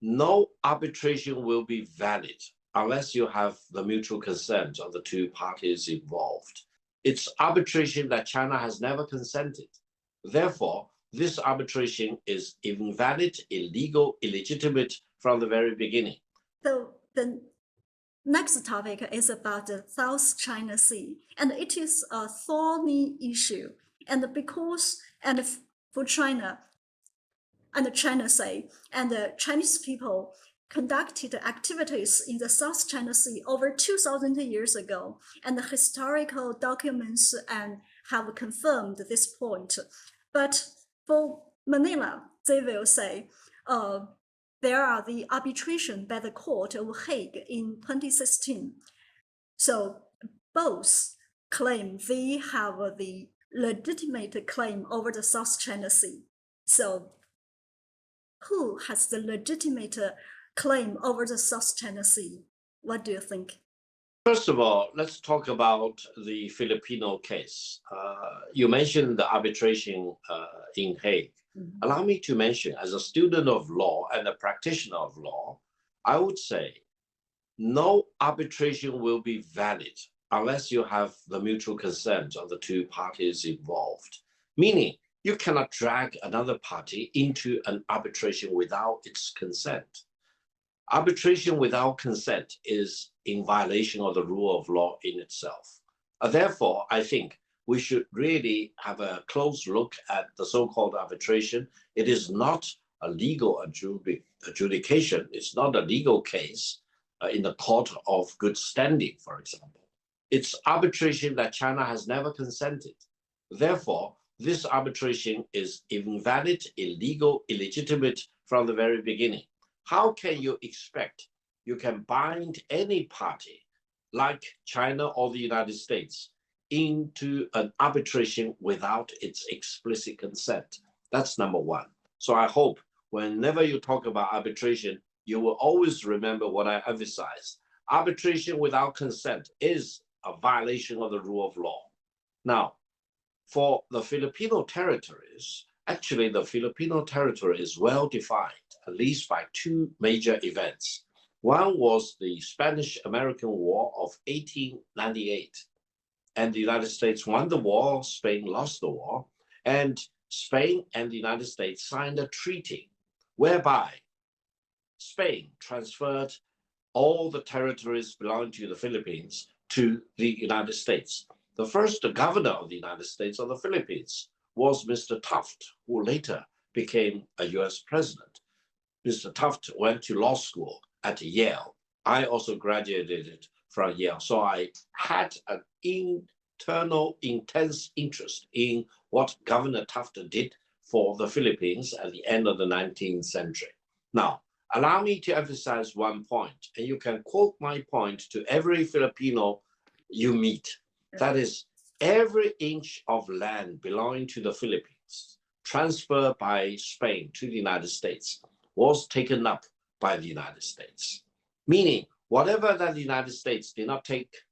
no arbitration will be valid unless you have the mutual consent of the two parties involved. It's arbitration that China has never consented. Therefore, this arbitration is invalid, illegal, illegitimate from the very beginning. So the next topic is about the South China Sea, and it is a thorny issue. And because for China, and China Sea, and the Chinese people conducted activities in the South China Sea over 2,000 years ago, and the historical documents have confirmed this point. But for Manila, they will say there are the arbitration by the Court of Hague in 2016. So both claim they have the legitimate claim over the South China Sea. So who has the legitimate claim over the South China Sea? What do you think? First of all, let's talk about the Filipino case. You mentioned the arbitration in Hague. Mm-hmm. Allow me to mention, as a student of law and a practitioner of law, I would say no arbitration will be valid unless you have the mutual consent of the two parties involved. Meaning, you cannot drag another party into an arbitration without its consent. Arbitration without consent is in violation of the rule of law in itself. Therefore, I think we should really have a close look at the so-called arbitration. It is not a legal adjudication. It's not a legal case in the court of good standing, for example. It's arbitration that China has never consented. Therefore, this arbitration is invalid, illegal, illegitimate from the very beginning. How can you expect you can bind any party like China or the United States into an arbitration without its explicit consent? That's number one. So I hope whenever you talk about arbitration, you will always remember what I emphasized. Arbitration without consent is a violation of the rule of law. Now, for the Filipino territories, actually the Filipino territory is well defined, at least by two major events. One was the Spanish-American War of 1898. And the United States won the war, Spain lost the war, and Spain and the United States signed a treaty whereby Spain transferred all the territories belonging to the Philippines to the United States. The first governor of the United States of the Philippines was Mr. Taft, who later became a US president. Mr. Taft went to law school at Yale. I also graduated from Yale. So I had an internal intense interest in what Governor Taft did for the Philippines at the end of the 19th century. Now, allow me to emphasize one point, and you can quote my point to every Filipino you meet. That is, every inch of land belonging to the Philippines, transferred by Spain to the United States, was taken up by the United States. Meaning, whatever that the United States did not take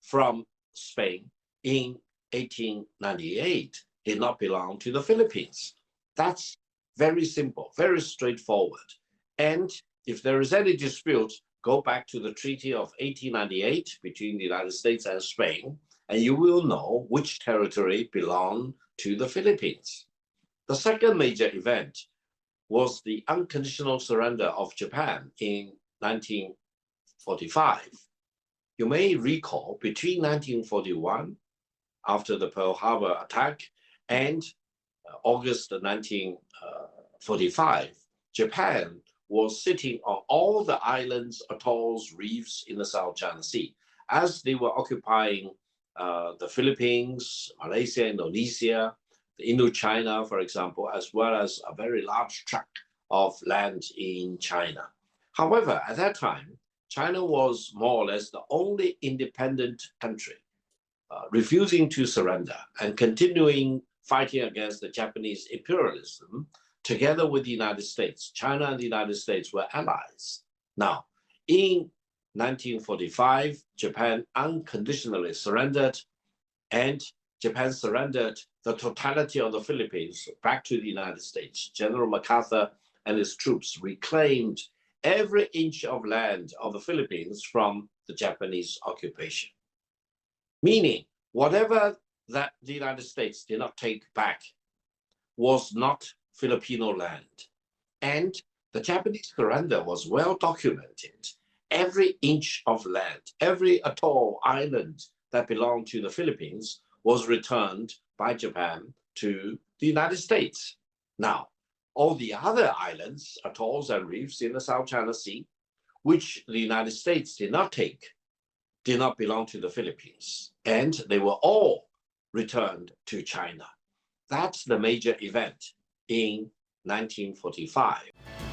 from Spain in 1898 did not belong to the Philippines. That's very simple, very straightforward. And if there is any dispute, go back to the Treaty of 1898 between the United States and Spain, and you will know which territory belonged to the Philippines. The second major event was the unconditional surrender of Japan in 1945. You may recall between 1941, after the Pearl Harbor attack, and August 1945, Japan was sitting on all the islands, atolls, reefs in the South China Sea as they were occupying the Philippines, Malaysia, Indonesia, the Indochina, for example, as well as a very large tract of land in China. However, at that time, China was more or less the only independent country refusing to surrender and continuing fighting against the Japanese imperialism together with the United States. China and the United States were allies. Now, in 1945, Japan unconditionally surrendered, and Japan surrendered the totality of the Philippines back to the United States. General MacArthur and his troops reclaimed every inch of land of the Philippines from the Japanese occupation. Meaning, whatever that the United States did not take back was not Filipino land. And the Japanese surrender was well documented. Every inch of land, every atoll, island that belonged to the Philippines was returned by Japan to the United States. Now, all the other islands, atolls, and reefs in the South China Sea, which the United States did not take, did not belong to the Philippines, and they were all returned to China. That's the major event in 1945.